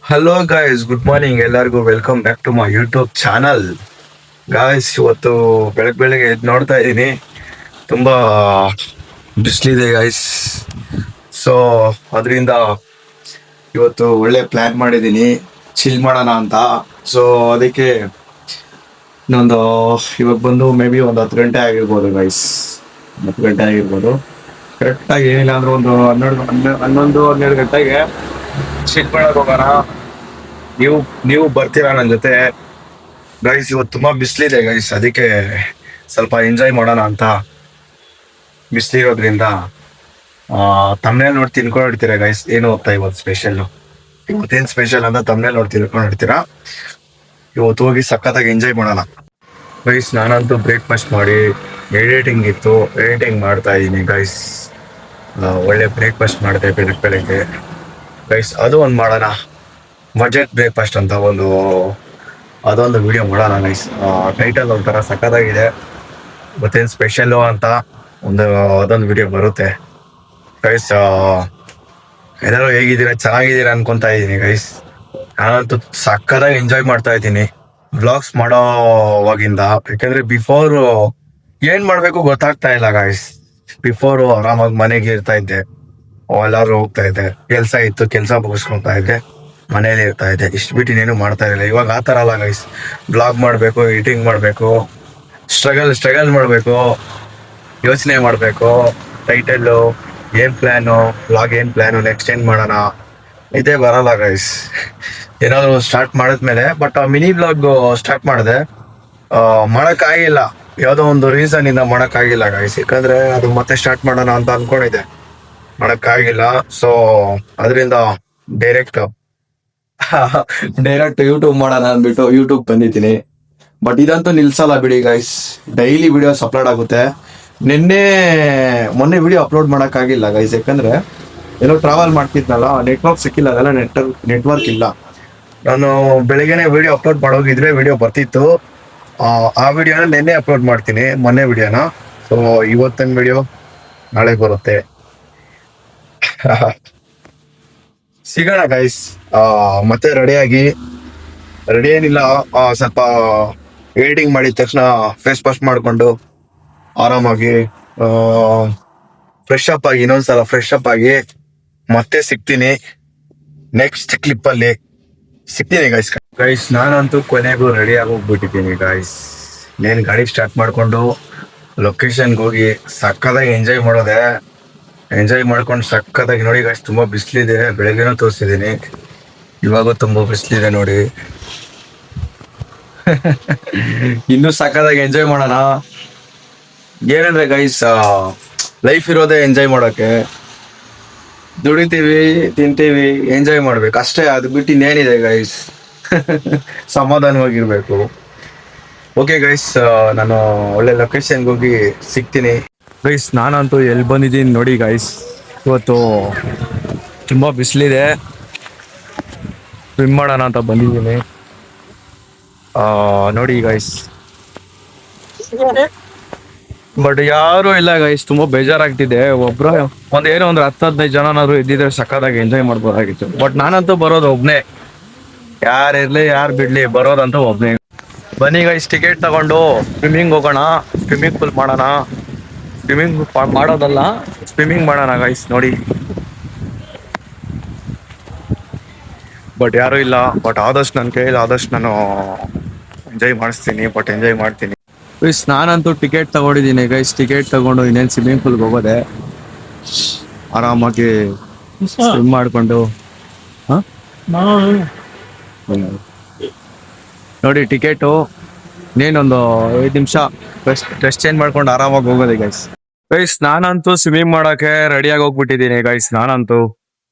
Hello guys, good morning ಎಲ್ಲರಿಗೂ. Welcome back to my YouTube channel. Guys, ಇವತ್ತು ಬೆಳಗ್ಗೆ ಎದ್ದು ನೋಡ್ತಾ ಇದ್ದೀನಿ, ತುಂಬಾ ಬಿಸಿಲಿದೆ ಗಾಯ್ಸ್. ಸೊ ಅದರಿಂದ ಇವತ್ತು ಒಳ್ಳೆ ಪ್ಲಾನ್ ಮಾಡಿದ್ದೀನಿ, ಚಿಲ್ ಮಾಡೋಣ ಅಂತ. ಸೊ ಅದಕ್ಕೆ ಇನ್ನೊಂದು ಇವಾಗ ಬಂದು ಮೇ ಬಿ ಒಂದು 10 ಗಂಟೆ ಆಗಿರ್ಬೋದು ಗಾಯ್ಸ್. 10 ಗಂಟೆ ಆಗಿರ್ಬೋದು ಕರೆಕ್ಟಾಗಿ. ಏನಿಲ್ಲ ಅಂದ್ರೆ ಒಂದು 11 ಗಂಟೆಗೆ ಚಿಲ್ ಮಾಡಕ್ ಹೋಗೋಣ. ನೀವು ನೀವು ಬರ್ತೀರಾ ನನ್ನ ಜೊತೆ ಗೈಸ್? ಇವತ್ತು ತುಂಬಾ ಬಿಸಿಲಿದೆ ಗೈಸ್, ಅದಕ್ಕೆ ಸ್ವಲ್ಪ ಎಂಜಾಯ್ ಮಾಡೋಣ ಅಂತ. ಬಿಸಿಲಿರೋದ್ರಿಂದ ತಮ್ಮನೇಲಿ ನೋಡಿ ತಿನ್ಕೊಂಡಿರ್ತೀರಾ ಗೈಸ್, ಏನು ಹೋಗ್ತಾ ಇವತ್ತು ಸ್ಪೆಷಲ್, ಇವತ್ತೇನು ಸ್ಪೆಷಲ್ ಅಂತ ತಮ್ಮನೇಲಿ ನೋಡಿ ತಿನ್ಕೊಂಡಿರ್ತೀರಾ. ಇವತ್ತು ಹೋಗಿ ಸಖತ್ತಾಗಿ ಎಂಜಾಯ್ ಮಾಡೋಣ ಗೈಸ್. ನಾನಂತೂ ಬ್ರೇಕ್ಫಾಸ್ಟ್ ಮಾಡಿ ಎಡಿಟಿಂಗ್ ಇತ್ತು, ಎಡಿಟಿಂಗ್ ಮಾಡ್ತಾ ಇದ್ದೀನಿ ಗೈಸ್. ಒಳ್ಳೆ ಬ್ರೇಕ್ಫಾಸ್ಟ್ ಮಾಡಿದೆ ಬೆಳಗ್ಗೆ ಗೈಸ್. ಅದು ಒಂದು ಮಾಡೋಣ, ಬಜೆಟ್ ಬ್ರೇಕ್ಫಾಸ್ಟ್ ಅಂತ ಅದೊಂದು ವಿಡಿಯೋ ಮಾಡೋಣ ಗೈಸ್. ಟೈಟಲ್ ಒಂಥರ ಸಖತ್ತಾಗಿದೆ, ಮತ್ತೇನು ಸ್ಪೆಷಲ್ಲು ಅಂತ ಅದೊಂದು ವಿಡಿಯೋ ಬರುತ್ತೆ ಗೈಸ್. ಎಲ್ಲರೂ ಹೇಗಿದ್ದೀರಾ? ಚೆನ್ನಾಗಿದ್ದೀರಾ ಅನ್ಕೊಂತಾ ಇದ್ದೀನಿ ಗೈಸ್. ನಾನಂತೂ ಸಖತ್ತಾಗಿ ಎಂಜಾಯ್ ಮಾಡ್ತಾ ಇದ್ದೀನಿ ವ್ಲಾಗ್ಸ್ ಮಾಡೋವಾಗಿಂದ. ಯಾಕಂದ್ರೆ ಬಿಫೋರ್ ಏನ್ ಮಾಡ್ಬೇಕು ಗೊತ್ತಾಗ್ತಾ ಇಲ್ಲ ಗೈಸ್. ಬಿಫೋರ್ ಆರಾಮಾಗಿ ಮನೆಗೆ ಇರ್ತಾ ಇದ್ದೆ, ಎಲ್ಲಾರು ಹೋಗ್ತಾ ಇದ್ದೆ, ಕೆಲಸ ಇತ್ತು, ಕೆಲಸ ಮುಗಿಸ್ಕೊತಾ ಇದ್ದೆ, ಮನೇಲಿ ಇರ್ತಾ ಇದ್ದೆ. ಇಷ್ಟು ಬಿಟ್ಟು ಇನ್ನೇನು ಮಾಡ್ತಾ ಇರಲಿಲ್ಲ. ಇವಾಗ ಆ ಥರ ಅಲ್ಲ ಗೈಸ್. ಬ್ಲಾಗ್ ಮಾಡಬೇಕು, ಎಡಿಟಿಂಗ್ ಮಾಡಬೇಕು, ಸ್ಟ್ರಗಲ್ ಮಾಡಬೇಕು, ಯೋಚನೆ ಮಾಡಬೇಕು. ಟೈಟಲ್ಲು ಏನು ಪ್ಲ್ಯಾನು, ಬ್ಲಾಗ್ ಏನು ಪ್ಲ್ಯಾನು, ನೆಕ್ಸ್ಟ್ ಏನು ಮಾಡೋಣ, ಇದೇ ಬರಲ್ಲ ಗೈಸ್. ಏನಾದರೂ ಸ್ಟಾರ್ಟ್ ಮಾಡಿದ್ಮೇಲೆ, ಬಟ್ ಮಿನಿ ಬ್ಲಾಗ್ ಸ್ಟಾರ್ಟ್ ಮಾಡಿದೆ, ಮಾಡೋಕ್ಕಾಗಿಲ್ಲ. ಯಾವುದೋ ಒಂದು ರೀಸನಿಂದ ಮಾಡೋಕ್ಕಾಗಿಲ್ಲ ಗೈಸ್. ಯಾಕಂದರೆ ಅದು ಮತ್ತೆ ಸ್ಟಾರ್ಟ್ ಮಾಡೋಣ ಅಂತ ಅಂದ್ಕೊಂಡಿದ್ದೆ, ಮಾಡೋಕ್ಕಾಗಿಲ್ಲ. ಸೊ ಅದರಿಂದ ಡೈರೆಕ್ಟ್ ಯೂಟ್ಯೂಬ್ ಮಾಡೋಣ ಅಂದ್ಬಿಟ್ಟು ಯೂಟ್ಯೂಬ್ ಬಂದಿದ್ದೀನಿ. ಬಟ್ ಇದಂತೂ ನಿಲ್ಸಲ್ಲ ಬಿಡಿ ಗೈಸ್, ಡೈಲಿ ವಿಡಿಯೋಸ್ ಅಪ್ಲೋಡ್ ಆಗುತ್ತೆ. ಮೊನ್ನೆ ವಿಡಿಯೋ ಅಪ್ಲೋಡ್ ಮಾಡೋಕ್ಕಾಗಿಲ್ಲ ಗೈಸ್, ಯಾಕಂದ್ರೆ ಏನೋ ಟ್ರಾವೆಲ್ ಮಾಡ್ತಿದ್ನಲ್ಲ, ನೆಟ್ವರ್ಕ್ ಸಿಕ್ಕಿಲ್ಲ, ಅದೆಲ್ಲ ನೆಟ್ವರ್ಕ್ ಇಲ್ಲ. ನಾನು ಬೆಳಿಗ್ಗೆನೆ ವಿಡಿಯೋ ಅಪ್ಲೋಡ್ ಮಾಡೋಗಿದ್ರೆ ವಿಡಿಯೋ ಬರ್ತಿತ್ತು. ಆ ವಿಡಿಯೋನ ನಿನ್ನೆ ಅಪ್ಲೋಡ್ ಮಾಡ್ತೀನಿ, ಮೊನ್ನೆ ವಿಡಿಯೋನ. ಸೊ ಇವತ್ತಿನ ವಿಡಿಯೋ ನಾಳೆ ಬರುತ್ತೆ. ಸಿಗೋಣ ಗೈಸ್. ಮತ್ತೆ ರೆಡಿ ಏನಿಲ್ಲ, ಸ್ವಲ್ಪ ಎಡಿಟಿಂಗ್ ಮಾಡಿದ ತಕ್ಷಣ ಫೇಸ್ ವಾಶ್ ಮಾಡಿಕೊಂಡು ಆರಾಮಾಗಿ ಫ್ರೆಶ್ ಅಪ್ ಆಗಿ, ಇನ್ನೊಂದ್ಸಲ ಫ್ರೆಶ್ ಅಪ್ ಆಗಿ ಮತ್ತೆ ಸಿಗ್ತೀನಿ ನೆಕ್ಸ್ಟ್ ಕ್ಲಿಪ್ಪಲ್ಲಿ. ಸಿಗ್ತೀನಿ ಗೈಸ್. ನಾನಂತೂ ಕೊನೆಗೂ ರೆಡಿ ಆಗೋಗ್ಬಿಟ್ಟಿದ್ದೀನಿ ಗೈಸ್. ನೇನು ಗಾಡಿ ಸ್ಟಾರ್ಟ್ ಮಾಡಿಕೊಂಡು ಲೊಕೇಶನ್ಗೆ ಹೋಗಿ ಸಕ್ಕತ್ತಾಗಿ ಎಂಜಾಯ್ ಮಾಡ್ಕೊಂಡು ಸಕ್ಕತ್ತಾಗಿ. ನೋಡಿ ಗೈಸ್, ತುಂಬ ಬಿಸಿಲಿದೆ, ಬೆಳಗ್ಗೆನೂ ತೋರಿಸಿದ್ದೀನಿ, ಇವಾಗೂ ತುಂಬ ಬಿಸಿಲಿದೆ ನೋಡಿ. ಇನ್ನೂ ಸಕ್ಕತ್ತಾಗಿ ಎಂಜಾಯ್ ಮಾಡೋಣ. ಏನಂದ್ರೆ ಗೈಸ್, ಲೈಫ್ ಇರೋದೇ ಎಂಜಾಯ್ ಮಾಡೋಕ್ಕೆ. ದುಡಿತೀವಿ, ತಿಂತೀವಿ, ಎಂಜಾಯ್ ಮಾಡ್ಬೇಕು ಅಷ್ಟೇ. ಅದು ಬಿಟ್ಟು ಇನ್ನೇನಿದೆ ಗೈಸ್. ಸಮಾಧಾನವಾಗಿರ್ಬೇಕು. ಓಕೆ ಗೈಸ್, ನಾನು ಒಳ್ಳೆ ಲೊಕೇಶನ್ಗೆ ಹೋಗಿ ಸಿಗ್ತೀನಿ ಗೈಸ್. ನಾನಂತೂ ಎಲ್ಲಿ ಬಂದಿದ್ದೀನಿ ನೋಡಿ ಗೈಸ್. ಇವತ್ತು ತುಂಬ ಬಿಸಿಲಿದೆ, ಸ್ವಿಮ್ ಮಾಡೋಣ ಅಂತ ಬಂದಿದ್ದೀನಿ. ನೋಡಿ ಗೈಸ್, ಬಟ್ ಯಾರು ಇಲ್ಲ ಗೈಸ್, ತುಂಬಾ ಬೇಜಾರಾಗ್ತಿದೆ. ಏನೋ ಒಂದು 10-15 ಜನನಾದ್ರು ಇದ್ದಿದ್ರೆ ಸಕ್ಕತ್ತಾಗಿ ಎಂಜಾಯ್ ಮಾಡ್ಬೋದಾಗಿತ್ತು. ಬಟ್ ನಾನಂತೂ ಬರೋದು ಒಬ್ನೇ, ಯಾರು ಇರ್ಲಿ ಯಾರು ಬಿಡ್ಲಿ, ಬರೋದಂತೂ ಒಬ್ನೇ. ಬನ್ನಿ ಗೈಸ್, ಟಿಕೆಟ್ ತಗೊಂಡು ಸ್ವಿಮ್ಮಿಂಗ್ ಹೋಗೋಣ, ಸ್ವಿಮ್ಮಿಂಗ್ ಪೂಲ್ ಮಾಡೋಣ. ಸ್ವಿಮ್ಮಿಂಗ್ ಮಾಡೋಣ ಗೈಸ್. ನೋಡಿ, ಬಟ್ ಯಾರು ಇಲ್ಲ. ಬಟ್ ಆದಷ್ಟು ನನ್ನ ಕೈಯಲ್ಲಿ ಆದಷ್ಟು ನಾನು ಎಂಜಾಯ್ ಮಾಡ್ತೀನಿ ಗೈಸ್. ನಾನಂತೂ ಟಿಕೆಟ್ ತಗೊಂಡಿದ್ದೀನಿ ಗೈಸ್. ಟಿಕೆಟ್ ತಗೊಂಡು ಇನ್ನೇನು ಸ್ವಿಮ್ಮಿಂಗ್ ಪೂಲ್ಗೆ ಹೋಗೋದೆ, ಆರಾಮಾಗಿ ಸ್ವಿಮ್ ಮಾಡಿಕೊಂಡು. ನೋಡಿ ಟಿಕೆಟು, ಇನ್ನೇನೊಂದು 5 ನಿಮಿಷ ಡ್ರೆಸ್ ಚೇಂಜ್ ಮಾಡ್ಕೊಂಡು ಆರಾಮಾಗಿ ಹೋಗೋದೆ ಗೈಸ್. ನಾನಂತೂ ಸ್ವಿಮ್ಮಿಂಗ್ ಮಾಡೋಕ್ಕೆ ರೆಡಿಯಾಗಿ ಹೋಗ್ಬಿಟ್ಟಿದ್ದೀನಿ ಗೈಸ್. ನಾನಂತೂ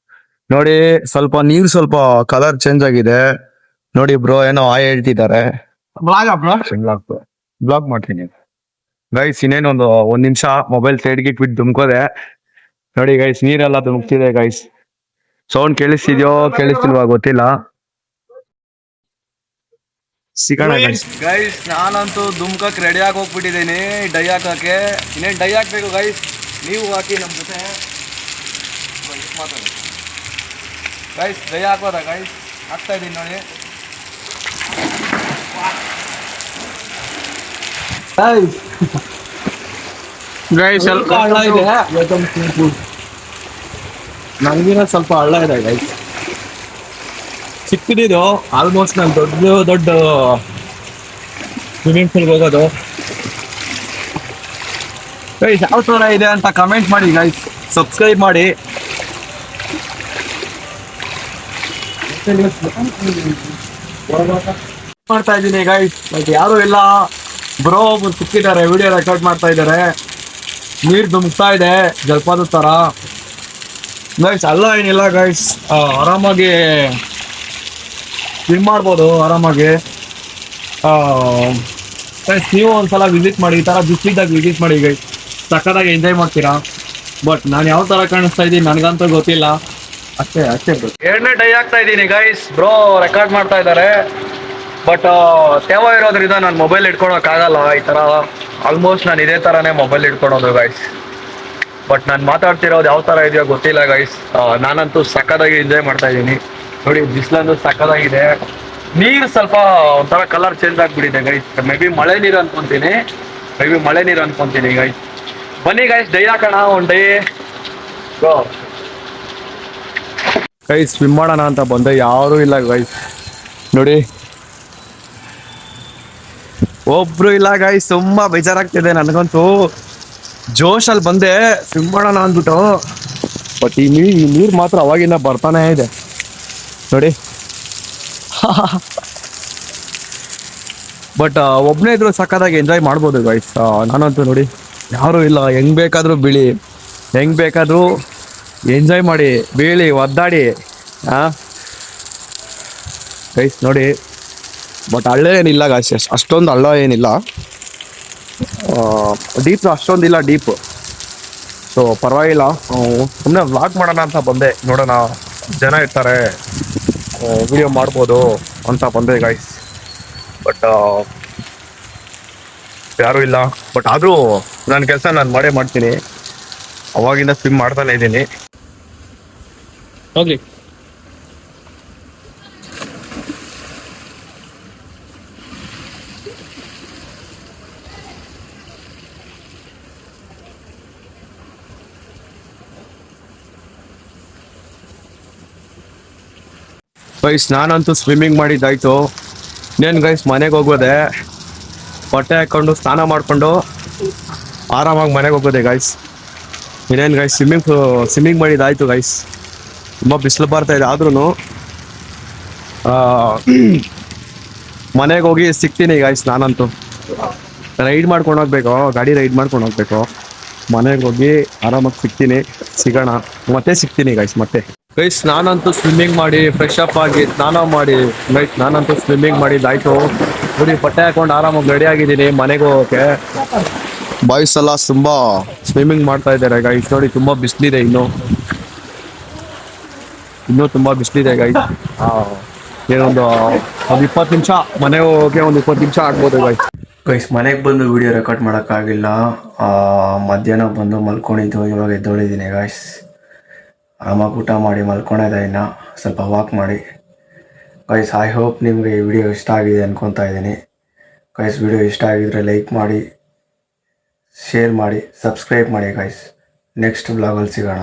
ನೋಡಿ, ಸ್ವಲ್ಪ ಕಲರ್ ಚೇಂಜ್ ಆಗಿದೆ ನೋಡಿ. ಬ್ರೋ ಏನೋ ಹೇಳ್ತಿದ್ದಾರೆ, ಬ್ಲಾಗ್ ಮಾಡ್ತೀನಿ ಗೈಸ್. ಇನ್ನೇನೊಂದು 1 ನಿಮಿಷ ಮೊಬೈಲ್ ಸೈಡ್ಗೆ ಇಟ್ಬಿಟ್ಟು ಧುಮ್ಕೋದೆ ನೋಡಿ ಗೈಸ್. ನೀರೆಲ್ಲ ಧುಮುಕ್ತಿದೆ ಗೈಸ್. ಸೌಂಡ್ ಕೇಳಿಸ್ತಿಲ್ವಾ ಗೊತ್ತಿಲ್ಲ. ಸಿಗೋಣ ಗೈಸ್. ನಾನಂತೂ ಧುಮ್ಕಕ್ಕೆ ರೆಡಿಯಾಗಿ ಹೋಗ್ಬಿಟ್ಟಿದ್ದೀನಿ, ಡೈ ಹಾಕಕ್ಕೆ. ಇನ್ನೇನು ಡೈ ಹಾಕ್ಬೇಕು ಗೈಸ್, ನೀವು ಹಾಕಿ ನಮ್ಮ ಜೊತೆ ಗೈಸ್. ಡೈ ಹಾಕೋದ ಗೈಸ್? ಹಾಕ್ತಾ ಇದೀನಿ ನೋಡಿ. ಗೈಸ್ ಸ್ವಲ್ಪ ಹಳ್ಳ ಇದೆ, ನನಗಿನ ಸ್ವಲ್ಪ ಹಳ್ಳ ಇದೆ ಗೈಸ್. ಚಿಕ್ಕದಿದು ಆಲ್ಮೋಸ್ಟ್ ನಾನು ದೊಡ್ಡ ಸ್ವಿಮ್ಮಿಂಗ್ ಪೂಲ್ಗೆ ಹೋಗೋದು. ಗೈಸ್ ಯಾವ ಥರ ಇದೆ ಅಂತ ಕಮೆಂಟ್ ಮಾಡಿ ಗೈಸ್, ಸಬ್ಸ್ಕ್ರೈಬ್ ಮಾಡಿ. ಮಾಡ್ತಾ ಇದ್ದೀನಿ ಗೈಸ್, ಬಟ್ ಯಾರು ಇಲ್ಲ. ಬ್ರೋ ಒಬ್ರು ಸಿಕ್ಕಿದ್ದಾರೆ, ವಿಡಿಯೋ ರೆಕಾರ್ಡ್ ಮಾಡ್ತಾ ಇದ್ದಾರೆ. ನೀರು ಧುಮ್ತಾ ಇದೆ ಜಲಪಾತದ ಥರ ಗೈಸ್. ಅಲ್ಲ ಏನಿಲ್ಲ ಗೈಸ್, ಆರಾಮಾಗಿ ಸ್ವಿಮ್ ಮಾಡ್ಬೋದು ಆರಾಮಾಗಿ. ಗೈಸ್ ನೀವು ಒಂದ್ಸಲ ವಿಸಿಟ್ ಮಾಡಿ, ಈ ಥರ ಬಿಸಿಲಿದ್ದಾಗ ವಿಸಿಟ್ ಮಾಡಿ ಗೈಸ್, ಸಕ್ಕತ್ತಾಗಿ ಎಂಜಾಯ್ ಮಾಡ್ತೀರಾ. ಬಟ್ ನಾನು ಯಾವ ಥರ ಕಾಣಿಸ್ತಾ ಇದ್ದೀನಿ ನನಗಂತೂ ಗೊತ್ತಿಲ್ಲ. ಅಷ್ಟೇ 2ನೇ ಡೈ ಆಗ್ತಾ ಇದ್ದೀನಿ ಗೈಸ್. ಬ್ರೋ ರೆಕಾರ್ಡ್ ಮಾಡ್ತಾ ಇದ್ದಾರೆ, ಬಟ್ ತೇವ ಇರೋದ್ರಿಂದ ನಾನು ಮೊಬೈಲ್ ಇಟ್ಕೊಳಕ್ಕಾಗಲ್ಲ. ಈ ಥರ ಆಲ್ಮೋಸ್ಟ್ ನಾನು ಇದೇ ಥರನೇ ಮೊಬೈಲ್ ಇಟ್ಕೊಳೋದು ಗೈಸ್. ಬಟ್ ನಾನು ಮಾತಾಡ್ತಿರೋದು ಯಾವ ಥರ ಇದೆಯೋ ಗೊತ್ತಿಲ್ಲ ಗೈಸ್. ನಾನಂತೂ ಸಕ್ಕತ್ತಾಗಿ ಎಂಜಾಯ್ ಮಾಡ್ತಾ ಇದ್ದೀನಿ ನೋಡಿ. ಬಿಸಿಲಂತೂ ಸಕ್ಕತ್ತಾಗಿದೆ. ನೀರು ಸ್ವಲ್ಪ ಒಂಥರ ಕಲರ್ ಚೇಂಜ್ ಆಗಿಬಿಟ್ಟಿದೆ ಗೈಸ್. ಮೇ ಬಿ ಮಳೆ ನೀರು ಅನ್ಕೊಂತೀನಿ ಗೈಸ್. ಬನ್ನಿ ಗೈಸ್, ಡೈ ಹಾಕೋಣ ಒಂದು ಡೈ. ಗೈಸ್ ಸ್ವಿಮ್ ಮಾಡೋಣ ಅಂತ ಬಂದೆ, ಯಾರೂ ಇಲ್ಲ ಗೈಸ್. ನೋಡಿ ಒಬ್ರು ಇಲ್ಲ ಗೈಸ್, ತುಂಬಾ ಬೇಜಾರಾಗ್ತಿದೆ ನನಗಂತೂ. ಜೋಶಲ್ಲಿ ಬಂದೆ ಸ್ವಿಮ್ ಮಾಡೋಣ ಅಂದ್ಬಿಟ್ಟು, ಬಟ್ ಈ ನೀರು ಮಾತ್ರ ಅವಾಗಿಂದ ಬರ್ತಾನೆ ಇದೆ ನೋಡಿ. ಬಟ್ ಒಬ್ಬನೇ ಇದ್ರು ಸಕ್ಕತ್ತಾಗಿ ಎಂಜಾಯ್ ಮಾಡ್ಬೋದು ಗೈಸ್. ನಾನಂತೂ ನೋಡಿ ಯಾರೂ ಇಲ್ಲ, ಹೆಂಗ್ ಬೇಕಾದ್ರೂ ಬೀಳಿ, ಹೆಂಗ್ ಬೇಕಾದ್ರೂ ಎಂಜಾಯ್ ಮಾಡಿ, ಬೀಳಿ ಒದ್ದಾಡಿ ಗೈಸ್ ನೋಡಿ. ಬಟ್ ಹಳ್ಳ ಏನಿಲ್ಲ ಗೈಸ್, ಅಷ್ಟೊಂದು ಹಳ್ಳ ಏನಿಲ್ಲ, ಡೀಪ್ ಅಷ್ಟೊಂದಿಲ್ಲ ಡೀಪ್. ಸೊ ಪರವಾಗಿಲ್ಲ, ಸುಮ್ಮನೆ ವ್ಲಾಗ್ ಮಾಡೋಣ ಅಂತ ಬಂದೆ. ನೋಡೋಣ ಜನ ಇರ್ತಾರೆ, ವಿಡಿಯೋ ಮಾಡ್ಬೋದು ಅಂತ ಬಂದೆ ಗೈಸ್. ಬಟ್ ಯಾರೂ ಇಲ್ಲ. ಬಟ್ ಆದರೂ ನನ್ನ ಕೆಲಸ ನಾನು ಮಾಡೇ ಮಾಡ್ತೀನಿ. ಅವಾಗಿಂದ ಸ್ವಿಮ್ ಮಾಡ್ತಾನೆ ಇದ್ದೀನಿ. ಹೋಗ್ಲಿ ಗೈಸ್, ನಾನಂತೂ ಸ್ವಿಮ್ಮಿಂಗ್ ಮಾಡಿದ್ದಾಯ್ತು. ಇನ್ನೇನು ಗೈಸ್ ಮನೆಗೆ ಹೋಗೋದೆ, ಬಟ್ಟೆ ಹಾಕ್ಕೊಂಡು ಸ್ನಾನ ಮಾಡಿಕೊಂಡು ಆರಾಮಾಗಿ ಮನೆಗೆ ಹೋಗೋದೆ ಗೈಸ್. ಇನ್ನೇನು ಗೈಸ್ ಸ್ವಿಮ್ಮಿಂಗ್ ಮಾಡಿದ್ದಾಯ್ತು ಗೈಸ್. ತುಂಬ ಬಿಸಿಲು ಬರ್ತಾ ಇದೆ, ಆದ್ರೂ ಮನೆಗೆ ಹೋಗಿ ಸಿಗ್ತೀನಿ ಗೈಸ್. ನಾನಂತೂ ರೈಡ್ ಮಾಡ್ಕೊಂಡು ಹೋಗ್ಬೇಕು, ಗಾಡಿ ರೈಡ್ ಮಾಡ್ಕೊಂಡು ಹೋಗ್ಬೇಕು. ಮನೆಗೆ ಹೋಗಿ ಆರಾಮಾಗಿ ಸಿಗೋಣ, ಮತ್ತೆ ಸಿಗ್ತೀನಿ ಗೈಸ್. ಮತ್ತೆ ಗೈಸ್ ನಾನಂತೂ ಸ್ವಿಮ್ಮಿಂಗ್ ಮಾಡಿ ಫ್ರೆಶ್ ಅಪ್ ಆಗಿ ಸ್ನಾನ ಮಾಡಿ ಗೈಸ್, ನಾನಂತೂ ಸ್ವಿಮ್ಮಿಂಗ್ ಮಾಡಿದ್ದಾಯ್ತು. ನೋಡಿ ಬಟ್ಟೆ ಹಾಕೊಂಡು ಆರಾಮಾಗಿ ರೆಡಿ ಆಗಿದ್ದೀನಿ ಮನೆಗೆ ಹೋಗೋಕೆ. ಬಾಯ್ಸ್ ಎಲ್ಲ ತುಂಬಾ ಸ್ವಿಮ್ಮಿಂಗ್ ಮಾಡ್ತಾ ಇದ್ದಾರೆ ಗೈಸ್. ನೋಡಿ ತುಂಬಾ ಬಿಸಿಲಿದೆ, ಇನ್ನೂ ತುಂಬಾ ಬಿಸಿಲಿದೆ ಗೈಸ್. ಏನೊಂದು 20 ನಿಮಿಷ ಮನೆಗೆ ಹೋಗೋಕೆ, ಒಂದು 20 ನಿಮಿಷ ಆಗ್ಬೋದು ಗೈಸ್. ಮನೆಗೆ ಬಂದು ವಿಡಿಯೋ ರೆಕಾರ್ಡ್ ಮಾಡೋಕ್ಕಾಗಿಲ್ಲ. ಮಧ್ಯಾಹ್ನ ಬಂದು ಮಲ್ಕೊಂಡಿದ್ದು, ಇವಾಗ ಎದ್ದೊಳಿದ್ದೀನಿ ಗೈಸ್. ಆರಾಮಾಗಿ ಊಟ ಮಾಡಿ ಮಲ್ಕೊಂಡಿದ್ದೆ, ಇನ್ನು ಸ್ವಲ್ಪ ವಾಕ್ ಮಾಡಿ ಗೈಸ್. ಐ ಹೋಪ್ ನಿಮಗೆ ಈ ವಿಡಿಯೋ ಇಷ್ಟ ಆಗಿದೆ ಅನ್ಕೊತಾ ಇದ್ದೀನಿ ಗೈಸ್. ವಿಡಿಯೋ ಇಷ್ಟ ಆಗಿದ್ರೆ ಲೈಕ್ ಮಾಡಿ, ಶೇರ್ ಮಾಡಿ, ಸಬ್ಸ್ಕ್ರೈಬ್ ಮಾಡಿ ಗೈಸ್. ನೆಕ್ಸ್ಟ್ ಬ್ಲಾಗಲ್ಲಿ ಸಿಗೋಣ.